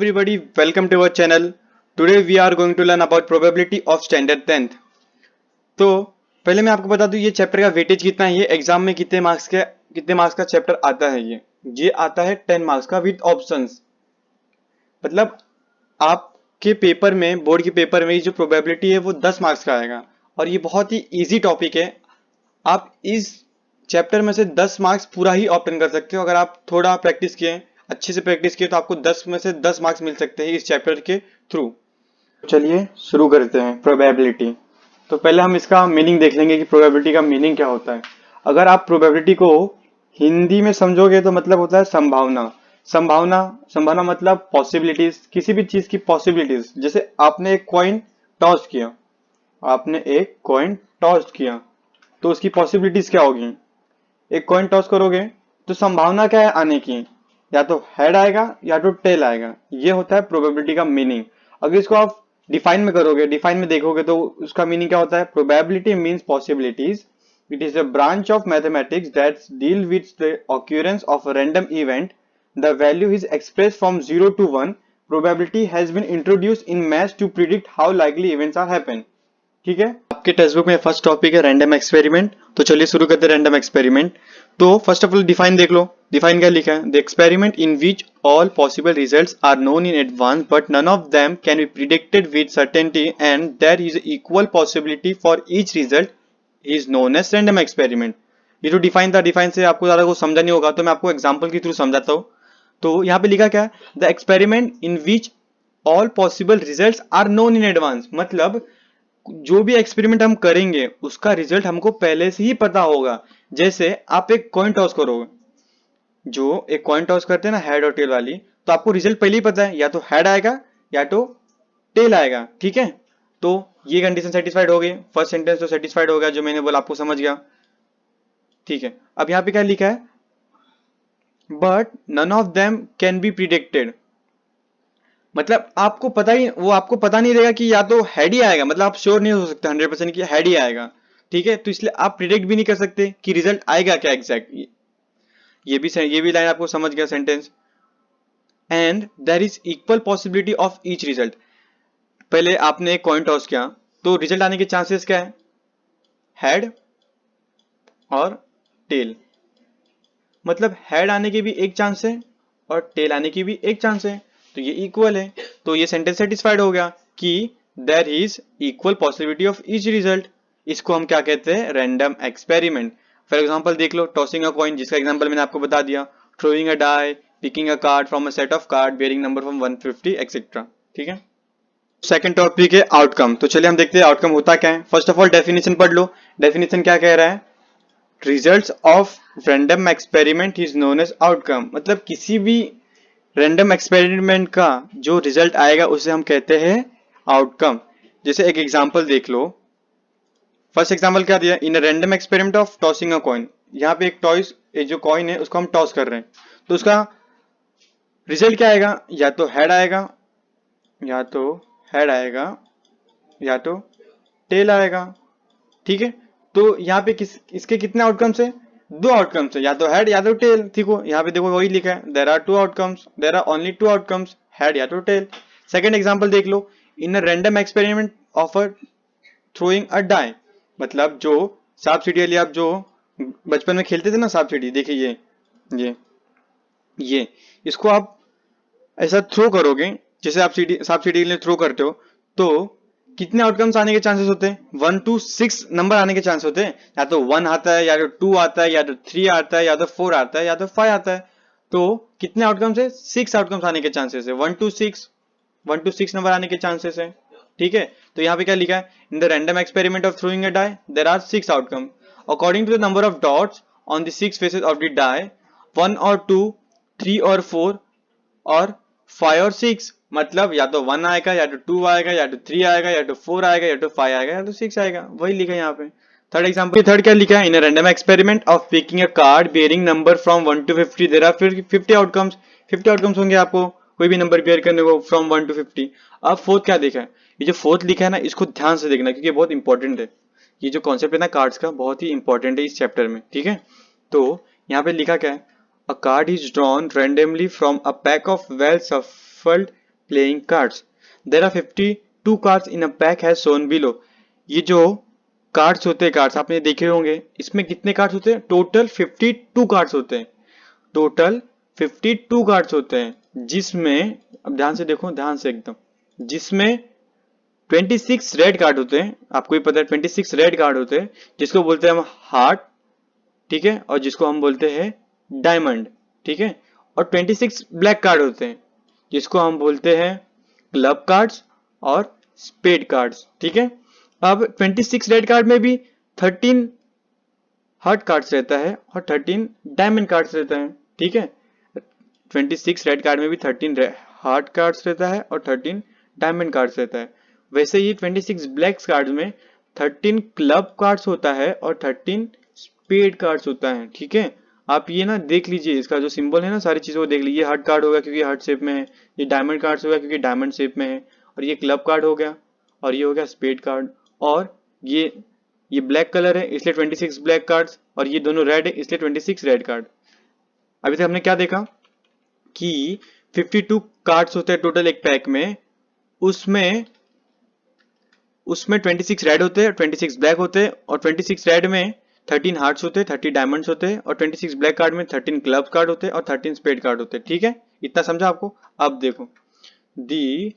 everybody, welcome to our channel. Today we are going to learn about probability of standard 10th. तो पहले मैं आपको बता दूं ये चैप्टर का वेटेज कितना है, ये एग्जाम में कितने मार्क्स का चैप्टर आता है। ये आता है 10 मार्क्स का विद ऑप्शंस। मतलब आपके पेपर में, बोर्ड के पेपर में जो प्रोबेबिलिटी है वो 10 मार्क्स का आएगा और ये बहुत ही इजी टॉपिक है। आप इस चैप्टर में से 10 मार्क्स पूरा ही ऑप्टेन कर सकते हो। अगर आप थोड़ा प्रैक्टिस किए, अच्छे से प्रैक्टिस किए, तो आपको 10 में से 10 मार्क्स मिल सकते हैं इस चैप्टर के थ्रू। चलिए शुरू करते हैं प्रोबेबिलिटी। तो पहले हम इसका मीनिंग देख लेंगे कि प्रोबेबिलिटी का मीनिंग क्या होता है। अगर आप प्रोबेबिलिटी को हिंदी में समझोगे तो मतलब होता है संभावना। संभावना मतलब पॉसिबिलिटीज, किसी भी चीज की पॉसिबिलिटीज। जैसे आपने एक कॉइन टॉस किया, तो उसकी पॉसिबिलिटीज क्या होगी। एक कॉइन टॉस करोगे तो संभावना क्या है आने की, या तो हेड आएगा या तो टेल आएगा। ये होता है प्रोबेबिलिटी का मीनिंग। अगर इसको आप डिफाइन में करोगे, डिफाइन में देखोगे तो उसका मीनिंग क्या होता है। Probability means possibilities. It is a branch of mathematics that deal with the occurrence of a random event. The value is expressed from 0 to 1. Probability has been introduced in maths to predict how likely events are happen. ठीक है, आपके textbook में first topic है random experiment. तो चलिए शुरू करते हैं रैंडम एक्सपेरिमेंट। तो फर्स्ट ऑफ ऑल डिफाइन देख लो। डिफाइन क्या लिखा है। The experiment in which all possible results are known in advance but none of them can be predicted with certainty and there is equal possibility for each result is known as random experiment. ये जो define था, define से आपको ज्यादा कुछ समझा नहीं होगा, तो मैं आपको एग्जाम्पल के थ्रू समझाता हूँ। तो यहाँ पे लिखा क्या है, the experiment in which all possible results are known in advance. मतलब जो भी एक्सपेरिमेंट हम करेंगे उसका रिजल्ट हमको पहले से ही पता होगा। जैसे आप एक कॉइन टॉस करोगे, जो एक कॉइन टॉस करते हैं ना, हेड और टेल वाली, तो आपको रिजल्ट पहले ही पता है, या तो हेड आएगा या तो टेल आएगा। ठीक है, तो ये कंडीशन सेटिस्फाइड हो गई। फर्स्ट सेंटेंस तो सेटिस्फाइड हो गया, जो मैंने बोला आपको समझ गया। ठीक है, अब यहाँ पे क्या लिखा है, but none of them can be predicted. मतलब आपको पता नहीं रहेगा कि या तो हेड ही आएगा। मतलब आप श्योर नहीं हो सकते 100% कि हेड ही आएगा। ठीक है, तो इसलिए आप प्रिडिक्ट भी नहीं कर सकते कि रिजल्ट आएगा क्या एग्जैक्ट। ये भी लाइन आपको समझ गया sentence. And there is equal possibility of each result. पहले आपने एक कॉइन टॉस किया, तो रिजल्ट आने के चांसेस क्या है, हेड और टेल। मतलब हेड आने के भी एक चांस है और टेल आने की भी एक चांस है, तो ये इक्वल है। तो ये सेंटेंस सेटिस्फाइड हो गया कि there is equal possibility of each result. इसको हम क्या कहते हैं, रैंडम एक्सपेरिमेंट। फॉर एग्जांपल देख लो, टॉसिंग अ कॉइन, जिसका एग्जांपल मैंने आपको बता दिया। Throwing a die, picking a card from a set of card bearing number from 150 etcetera. ठीक है, सेकंड टॉपिक है आउटकम। तो चलिए हम देखते हैं आउटकम होता क्या है। फर्स्ट ऑफ ऑल डेफिनेशन पढ़ लो। डेफिनेशन क्या कह रहा है, results of random experiment is known as outcome. मतलब किसी भी रैंडम एक्सपेरिमेंट का जो रिजल्ट आएगा उसे हम कहते हैं आउटकम। जैसे एक एग्जांपल देख लो। फर्स्ट एग्जांपल क्या दिया, in a random experiment of tossing a coin. यहाँ पे एक टॉयस, जो कॉइन है उसको हम टॉस कर रहे हैं, तो उसका रिजल्ट क्या आएगा, या तो हेड आएगा या तो या तो टेल आएगा। ठीक है, तो यहाँ पे इसके कितने आउटकम्स है, दो आउटकम्स है, या तो हेड या तो टेल। ठीक हो, यहाँ पे देखो वही लिखा है, there are two outcomes, there are only two outcomes, head या तो टेल। सेकंड एग्जांपल देख लो, in a random experiment of a throwing a die. मतलब जो सांप सीढ़ी वाली, आप जो बचपन में खेलते थे ना सांप सीढ़ी, देखिए ये इसको आप ऐसा थ्रो करोगे, जैसे आप सांप सीढ़ी के लिए थ्रो करते हो, तो कितने आउटकम्स आने के चांसेस होते हैं, 1 to 6 नंबर आने के चांस होते हैं। या तो 1 आता है, या तो 2 आता है, या तो 3 आता है, या तो 4 आता है, या तो 5 आता है। तो कितने आउटकम्स है, 6 आउटकम्स आने के चांसेस है। 1 to 6 नंबर आने के चांसेस है। ठीक है, तो यहाँ पे क्या लिखा है, in the random experiment of throwing a die there are 6 outcome according to the number of dots on the 6 faces of the die, 1 और 2, 3 और 4 और 5 और 6। मतलब या तो 1 आएगा, या तो 2 आएगा, या तो 3 आएगा, या तो 4 आएगा, या तो 5 आएगा, या तो 6 आएगा। वही लिखा है यहाँ पे। थर्ड एग्जांपल, थर्ड क्या लिखा है, in a random experiment of picking a card bearing number from 1 to 50 there are 50 outcomes. 50 outcomes होंगे आपको कोई भी नंबर बेयर करने को फ्रॉम 1 to 50। अब फोर्थ क्या देखा है, ये जो फोर्थ लिखा है ना, इसको ध्यान से देखना क्योंकि बहुत इंपॉर्टेंट है। ये जो कॉन्सेप्ट है ना कार्ड्स का, बहुत ही इंपॉर्टेंट है इस चैप्टर में। ठीक है, तो यहाँ पे लिखा क्या है, a card is drawn randomly from a pack of well shuffled playing cards. There are 52 cards in a pack as shown below. ये जो कार्ड्स होते हैं, कार्ड्स आपने देखे होंगे, इसमें कितने कार्ड्स होते हैं? टोटल 52 कार्ड्स होते हैं। टोटल 52 कार्ड्स होते हैं, जिसमें अब ध्यान से देखो, ध्यान से एकदम, जिसमें 26 रेड कार्ड होते हैं। आपको भी पता है 26 रेड कार्ड होते हैं, जिसको बोलते हैं हम हार्ट, ठीक है, और जिसको हम बोलते हैं डायमंड, ठीक है। और 26 ब्लैक कार्ड होते हैं, जिसको हम बोलते हैं क्लब कार्ड्स और स्पेड कार्ड्स, ठीक है। अब 26 रेड कार्ड में भी 13 हार्ट कार्ड्स रहता है और 13 डायमंड कार्ड्स रहता है, ठीक है। 26 रेड कार्ड में भी 13 हार्ट कार्ड्स रहता है और 13 डायमंड कार्ड्स रहता है। वैसे ही 26 ब्लैक कार्ड्स में 13 क्लब कार्ड्स होता है और 13 स्पेड कार्ड्स होता है, ठीक है। आप ये ना देख लीजिए, इसका जो सिंबल है ना, सारी चीजों को देख लीजिए। हार्ट कार्ड होगा क्योंकि हार्ट शेप में है, ये डायमंड कार्ड्स होगा क्योंकि डायमंड शेप में है, और ये क्लब कार्ड हो गया, और ये हो गया स्पेड कार्ड, और ये ब्लैक कलर है इसलिए 26 ब्लैक कार्ड्स, और ये दोनों रेड है इसलिए 26 रेड कार्ड। अभी तक हमने क्या देखा कि 52 कार्ड्स होते हैं टोटल एक पैक में, उसमें 26 रेड होते हैं, 26 ब्लैक होते हैं, और 26 रेड में 13 हार्ट्स होते हैं, 30 डायमंड्स होते हैं, और 26 ब्लैक कार्ड में 13 क्लब कार्ड होते हैं और 13 स्पेड कार्ड होते हैं, ठीक है। इतना समझा आपको? अब देखो, the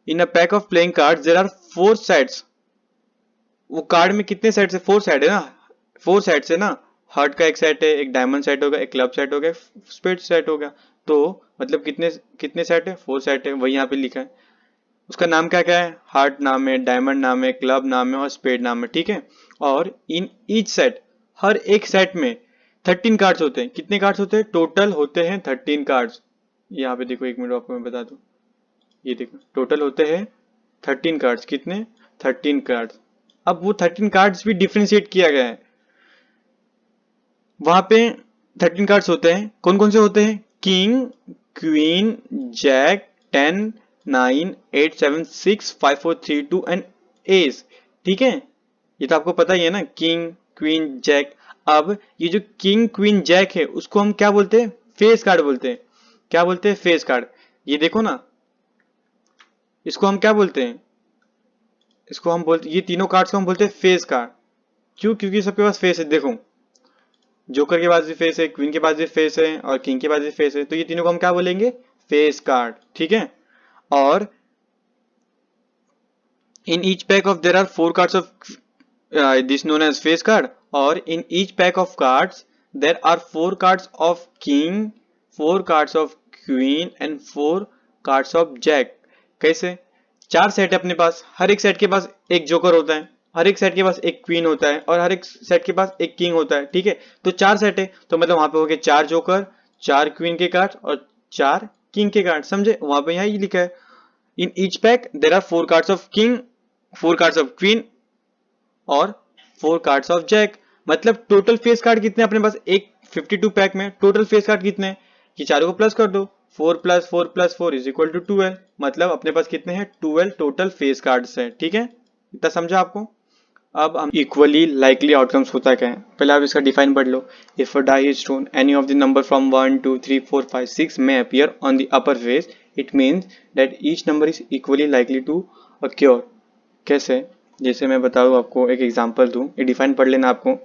in a pack of playing cards there are 4 sides. वो कार्ड में कितने साइड है? 4 साइड है ना, 4 साइड है ना। हार्ट का एक सेट है, एक डायमंड सेट होगा, एक क्लब सेट हो गया, स्पेड सेट हो गया। तो मतलब कितने कितने सेट है? 4 सेट है, वही यहाँ पे लिखा है। उसका नाम क्या क्या है? हार्ट नाम है, डायमंड नाम है, क्लब नाम है और स्पेड नाम है, ठीक है। और इन ईच सेट, हर एक सेट में 13 कार्ड्स होते हैं। कितने कार्ड्स होते हैं? टोटल होते हैं 13 कार्ड्स। यहाँ पे देखो, एक मिनट आपको मैं बता दूं, ये देखो टोटल होते हैं 13 कार्ड्स। कितने? 13 कार्ड्स। अब वो 13 कार्ड्स भी डिफ्रेंशिएट किया गया है। वहां पे 13 कार्ड्स होते हैं, कौन कौन से होते हैं? King, queen, jack, 10, 9, 8, 7, 6, 5, 4, 3, 2 and ace, ठीक है। ये तो आपको पता ही है ना, किंग, क्वीन, जैक। अब ये जो किंग, क्वीन, जैक है, उसको हम क्या बोलते हैं? फेस कार्ड बोलते हैं। क्या बोलते हैं? Face card. ये देखो ना, इसको हम क्या बोलते हैं? इसको हम बोलते, ये तीनों कार्ड्स को हम बोलते हैं फेस कार्ड। क्यों? क्योंकि सबके पास फेस है। देखो, जोकर के पास भी फेस है, क्वीन के पास भी फेस है, और किंग के पास भी फेस है, तो ये तीनों को हम क्या बोलेंगे? फेस कार्ड, ठीक है। और in each pack of there are 4 cards of this known as face card, और in each pack of cards there are 4 cards of king, 4 cards of queen and 4 cards of jack. कैसे? 4 set है अपने पास, हर एक set के पास एक joker होता है, हर एक सेट के पास एक क्वीन होता है, और हर एक सेट के पास एक किंग होता है, ठीक है। तो 4 सेट है, तो मतलब वहां पे हो गए 4 जोकर, 4 क्वीन के कार्ड और 4 किंग के कार्ड, समझे? वहां पे यहाँ ये लिखा है, in each pack there are 4 cards of king, 4 cards of queen और 4 कार्ड्स ऑफ जैक। मतलब टोटल फेस कार्ड कितने अपने पास? एक 52 पैक में टोटल फेस कार्ड कितने? ये चारों को प्लस कर दो, 4 + 4 + 4 इज इक्वल टू 12। मतलब अपने पास कितने हैं? 12 टोटल फेस कार्ड्स हैं, ठीक है। इतना समझा आपको? अब हम इक्वली लाइकली आउटकम्स होता क्या है, पहले आप इसका डिफाइन पढ़ लो। If a die is thrown any of the number from 1 2 3 4 5 6 may appear on the upper face, it means that each number is equally likely to occur। कैसे? जैसे मैं बताऊँ आपको, एक एग्जांपल दूं, ये डिफाइन पढ़ लेना आपको।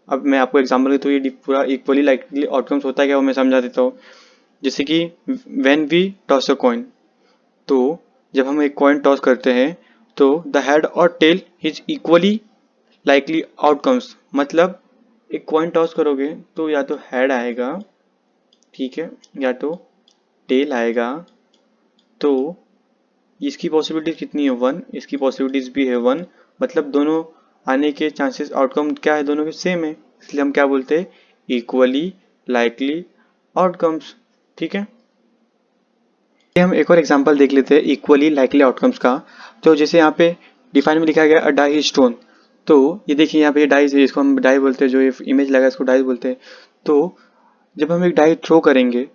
अब मैं आपको एग्जांपल तो ये पूरा इक्वली लाइकली आउटकम्स होता है क्या वो मैं समझा देता हूँ। जैसे कि when we toss a coin, तो जब हम एक कॉइन टॉस करते हैं तो द हेड और tail is equally likely outcomes. मतलब एक कॉइन टॉस करोगे तो या तो हेड आएगा, ठीक है, या तो टेल आएगा। तो इसकी पॉसिबिलिटीज कितनी है? 1। इसकी पॉसिबिलिटीज भी है 1। मतलब दोनों आने के चांसेस, आउटकम क्या है? दोनों के सेम है, इसलिए हम क्या बोलते हैं? इक्वली लाइकली आउटकम्स, ठीक है। हम एक और एग्जांपल देख लेते हैं इक्वली लाइकली आउटकम्स का। तो जैसे यहाँ पे डिफाइन में लिखा गया अ डाई स्टोन, तो ये देखिए यहाँ पे डाइस है, इसको हम डाई बोलते हैं, जो ये इमेज लगा इसको डाई बोलते हैं। तो जब हम एक डाई थ्रो करेंगे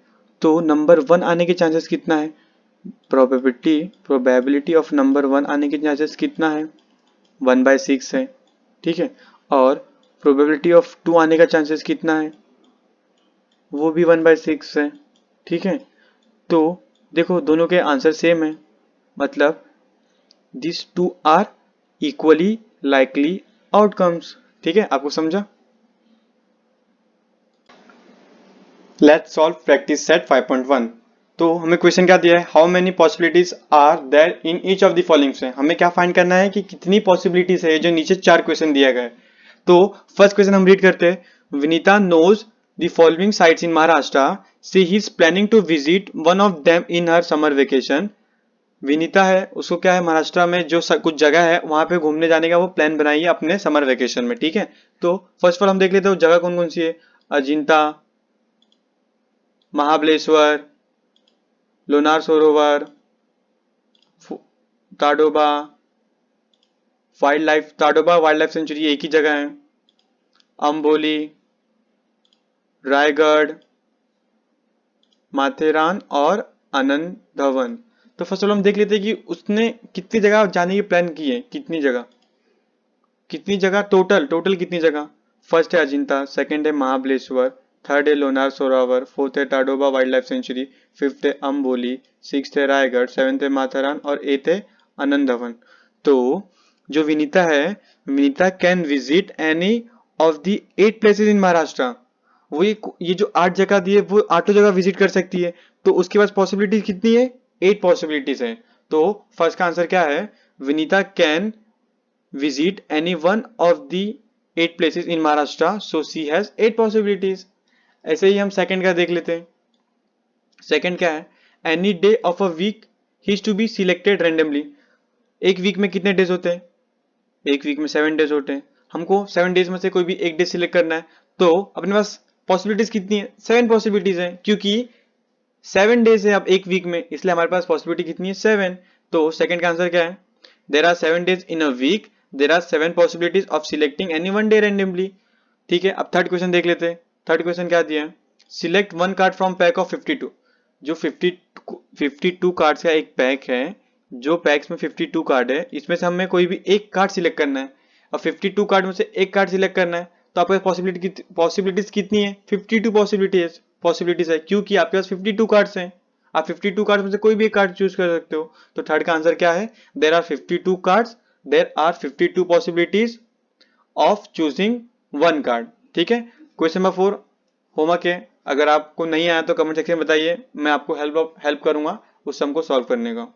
तो नंबर 1 आने के चांसेस कितना है? प्रोबेबिलिटी ऑफ नंबर 1 आने के चांसेस कितना है? 1/6 है, ठीक है। और प्रोबेबिलिटी ऑफ 2 आने का चांसेस कितना है? वो भी 1/6 है, ठीक है। तो देखो दोनों के आंसर सेम है, मतलब this two are equally likely outcomes. ठीक है, आपको समझा? Let's solve practice set 5.1। तो हमें क्वेश्चन क्या दिया है, how many possibilities are there in each of the following से। हमें क्या फाइंड करना है कि कितनी पॉसिबिलिटीज है, जो नीचे 4 क्वेश्चन दिया गया है। तो फर्स्ट क्वेश्चन हम रीड करते हैं। Vinita knows the following sites in Maharashtra, she is planning to visit one of them in her summer vacation. Vinita है, उसको क्या है, महाराष्ट्र में जो कुछ जगह है वहां पे घूमने जाने का वो प्लान बनाइए अपने समर वेकेशन में। ठीक है, तो फर्स्ट ऑफ ऑल हम देख लेते हैं जगह कौन कौन सी है। अजिंता, महाबलेश्वर, लोनार सरोवर, Tadoba Tadoba wild life sanctuary एक ही जगह है। अंबोली, रायगढ़, माथेरान और आनंद भवन। तो फर्स्ट ऑफ ऑल हम देख लेते हैं कि उसने कितनी जगह जाने की प्लान की है, कितनी जगह टोटल कितनी जगह। फर्स्ट है अजिंता, सेकंड है महाबलेश्वर, थर्ड है लोनार सरोवर, फोर्थ है टाडोबा वाइल्ड लाइफ सेंचुरी, फिफ्थ है अंबोली, सिक्स्थ है रायगढ़, सेवेंथ है माथेरान और एथ है आनंद भवन। तो जो विनीता है, Vinita can visit any of the 8 places in Maharashtra. वो ये जो 8 जगह दी है वो 8 जगह विजिट कर सकती है। तो उसके पास पॉसिबिलिटीज कितनी है, 8 पॉसिबिलिटीज है। तो फर्स्ट का आंसर क्या है, Vinita can visit any one of the 8 places in Maharashtra, so she has 8 possibilities। ऐसे ही हम सेकंड का देख लेते हैं। सेकंड क्या है, any day of a week he to be selected randomly. एक वीक में कितने डेज होते हैं, एक वीक में 7 डेज होते हैं। हमको 7 डेज में से कोई भी एक डे सिलेक्ट करना है, तो अपने पास पॉसिबिलिटीज कितनी है, 7 पॉसिबिलिटीज है, क्योंकि 7 डेज है अब एक वीक में, इसलिए हमारे पास पॉसिबिलिटी कितनी है, 7। तो सेकंड का आंसर क्या है, there are 7 days in a week, there are 7 possibilities of selecting any one day randomly। ठीक है, अब थर्ड क्वेश्चन देख लेते हैं। थर्ड क्वेश्चन क्या दिया है, select one card from pack of 52। जो 52 कार्ड्स का एक पैक है, जो पैक्स में 52 कार्ड है, इसमें से हमें कोई भी एक कार्ड सिलेक्ट करना है। अब 52 कार्ड में से एक कार्ड सिलेक्ट करना है, तो आपके पॉसिबिलिटीज कितनी है, 52 पॉसिबिलिटीज है, क्योंकि आपके पास 52 कार्ड्स हैं। आप 52 कार्ड्स में से कोई भी एक कार्ड चूज कर सकते हो। तो थर्ड का आंसर क्या है, there are 52 cards, there are 52 possibilities of choosing one card. ठीक है, क्वेश्चन नंबर 4 होमवर्क है। अगर आपको नहीं आया तो कमेंट सेक्शन में बताइए, मैं आपको हेल्प करूंगा उस सम को सॉल्व करने का।